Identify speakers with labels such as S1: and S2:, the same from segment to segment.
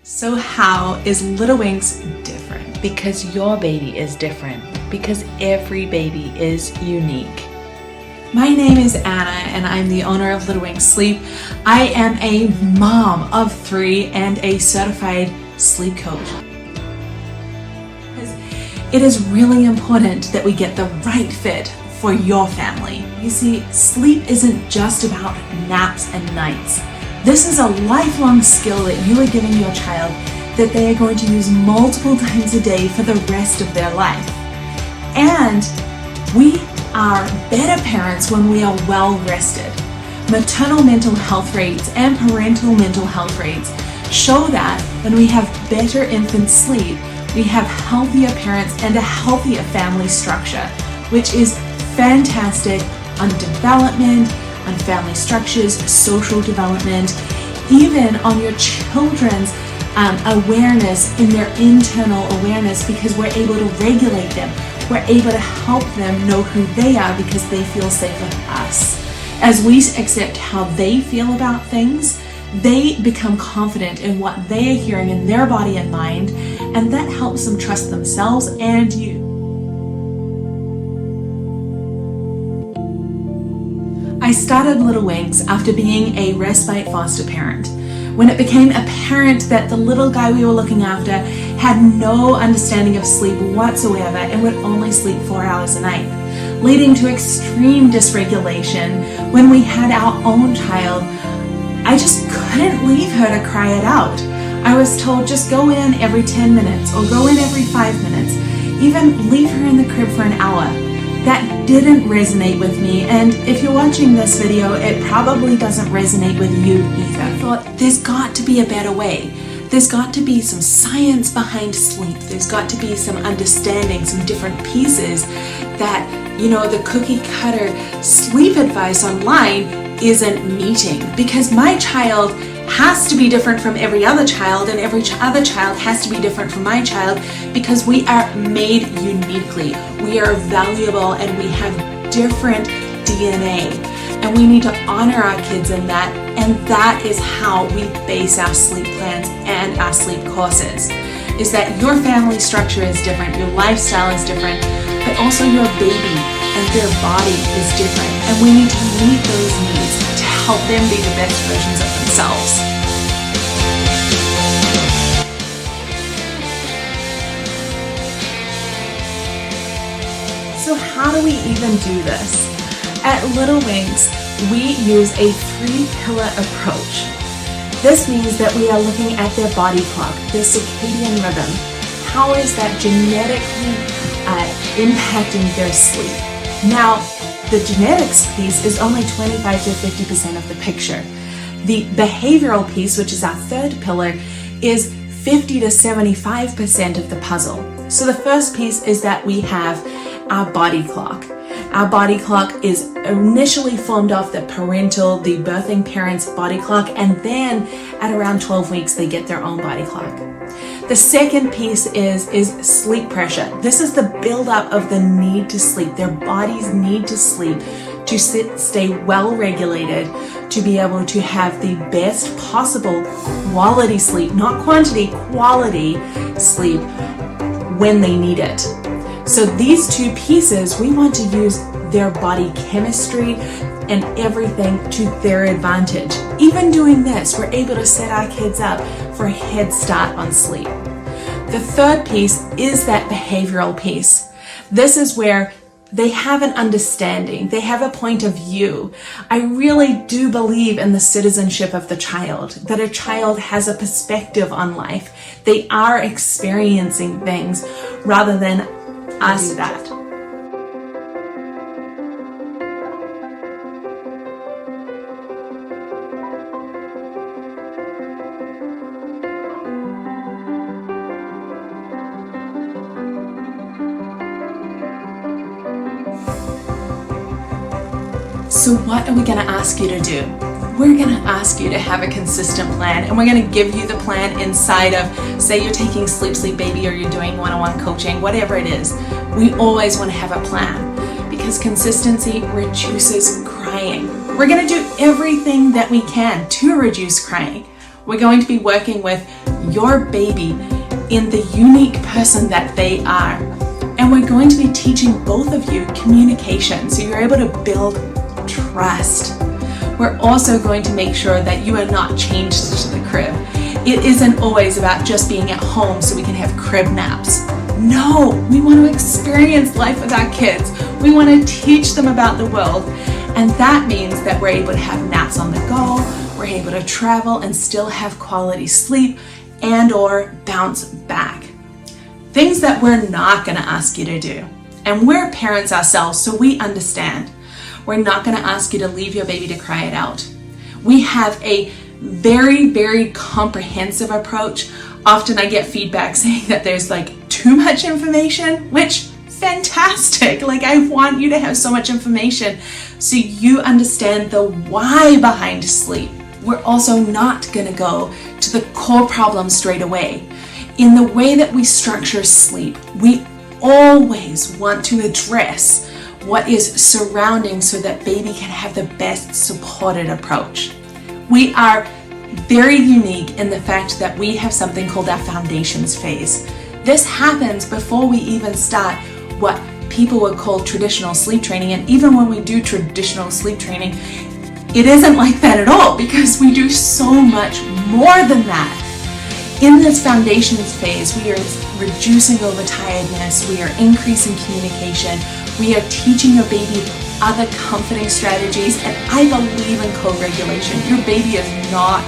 S1: So how is Little Wings different?
S2: Because your baby is different. Because every baby is unique.
S1: My name is Anna and I'm the owner of Little Wings Sleep. I am a mom of 3 and a certified sleep coach. It is really important that we get the right fit for your family. You see, sleep isn't just about naps and nights. This is a lifelong skill that you are giving your child that they are going to use multiple times a day for the rest of their life. And we are better parents when we are well rested. Maternal mental health rates and parental mental health rates show that when we have better infant sleep, we have healthier parents and a healthier family structure, which is fantastic on development, on family structures, social development, even on your children's awareness in their internal awareness, because we're able to regulate them. We're able to help them know who they are because they feel safe with us. As we accept how they feel about things, they become confident in what they are hearing in their body and mind, and that helps them trust themselves and you. I started Little Wings after being a respite foster parent. When it became apparent that the little guy we were looking after had no understanding of sleep whatsoever and would only sleep 4 hours a night, leading to extreme dysregulation when we had our own child, I just couldn't leave her to cry it out. I was told just go in every 10 minutes or go in every 5 minutes, even leave her in the crib for an hour. That didn't resonate with me, and if you're watching this video, it probably doesn't resonate with you either. I thought there's got to be a better way. There's got to be some science behind sleep. There's got to be some understanding, some different pieces that, the cookie cutter sleep advice online isn't meeting, because my child has to be different from every other child, and every other child has to be different from my child, because we are made uniquely. We are valuable and we have different DNA, and we need to honor our kids in that, and that is how we base our sleep plans and our sleep courses, is that your family structure is different, your lifestyle is different, but also your baby and their body is different, and we need to meet those needs to help them be the best versions of themselves. So how do we even do this? At Little Wings, we use a 3-pillar approach. This means that we are looking at their body clock, their circadian rhythm. How is that genetically impacting their sleep? Now, the genetics piece is only 25 to 50% of the picture. The behavioral piece, which is our 3rd pillar, is 50 to 75% of the puzzle. So the first piece is that we have our body clock. Our body clock is initially formed off the birthing parent's body clock, and then at around 12 weeks they get their own body clock. The second piece is sleep pressure. This is the buildup of the need to sleep. Their bodies need to sleep to stay well regulated, to be able to have the best possible quality sleep, not quantity, quality sleep when they need it. So these 2 pieces, we want to use their body chemistry and everything to their advantage. Even doing this, we're able to set our kids up for a head start on sleep. The 3rd piece is that behavioral piece. This is where they have an understanding, they have a point of view. I really do believe in the citizenship of the child, that a child has a perspective on life. They are experiencing things rather than us that. So what are we going to ask you to do? We're going to ask you to have a consistent plan, and we're going to give you the plan inside of, say you're taking Sleep Baby or you're doing one-on-one coaching, whatever it is. We always want to have a plan because consistency reduces crying. We're going to do everything that we can to reduce crying. We're going to be working with your baby in the unique person that they are. And we're going to be teaching both of you communication, so you're able to build trust. We're also going to make sure that you are not changed to the crib. It isn't always about just being at home so we can have crib naps. No, we want to experience life with our kids. We want to teach them about the world. And that means that we're able to have naps on the go, we're able to travel and still have quality sleep and or bounce back. Things that we're not going to ask you to do. And we're parents ourselves, so we understand. We're not going to ask you to leave your baby to cry it out. We have a very, very comprehensive approach. Often I get feedback saying that there's like too much information, which fantastic. Like, I want you to have so much information so you understand the why behind sleep. We're also not going to go to the core problem straight away. In the way that we structure sleep, we always want to address what is surrounding so that baby can have the best supported approach. We are very unique in the fact that we have something called our foundations phase. This happens before we even start what people would call traditional sleep training. And even when we do traditional sleep training, it isn't like that at all, because we do so much more than that. In this foundations phase, we are reducing overtiredness, we are increasing communication, we are teaching your baby other comforting strategies, and I believe in co-regulation. Your baby is not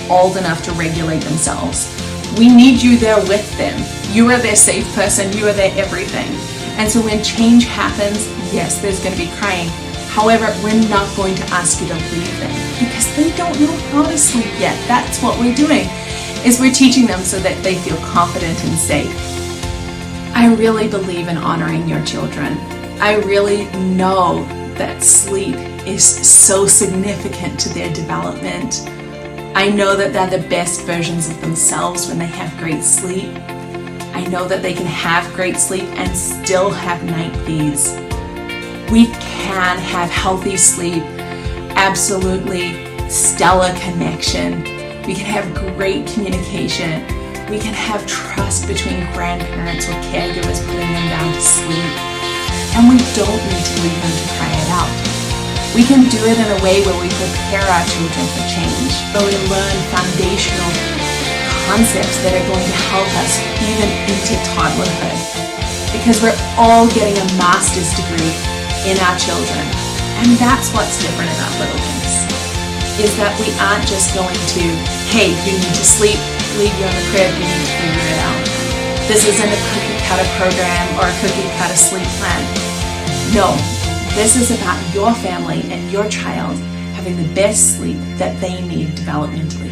S1: old enough to regulate themselves. We need you there with them. You are their safe person, you are their everything. And so when change happens, yes, there's going to be crying. However, we're not going to ask you to leave them because they don't know how to sleep yet. That's what we're doing, is we're teaching them so that they feel confident and safe. I really believe in honoring your children. I really know that sleep is so significant to their development. I know that they're the best versions of themselves when they have great sleep. I know that they can have great sleep and still have night feeds. We can have healthy sleep, absolutely stellar connection. We can have great communication. We can have trust between grandparents or caregivers putting them down to sleep. And we don't need to leave them to cry it out. We can do it in a way where we prepare our children for change, where we learn foundational concepts that are going to help us even into toddlerhood. Because we're all getting a master's degree in our children. And that's what's different about Little Wings, is that we aren't just going to, hey, you need to sleep, leave you in the crib, you need to figure it out. This isn't a cookie cutter program or a cookie cutter sleep plan. No, this is about your family and your child having the best sleep that they need developmentally.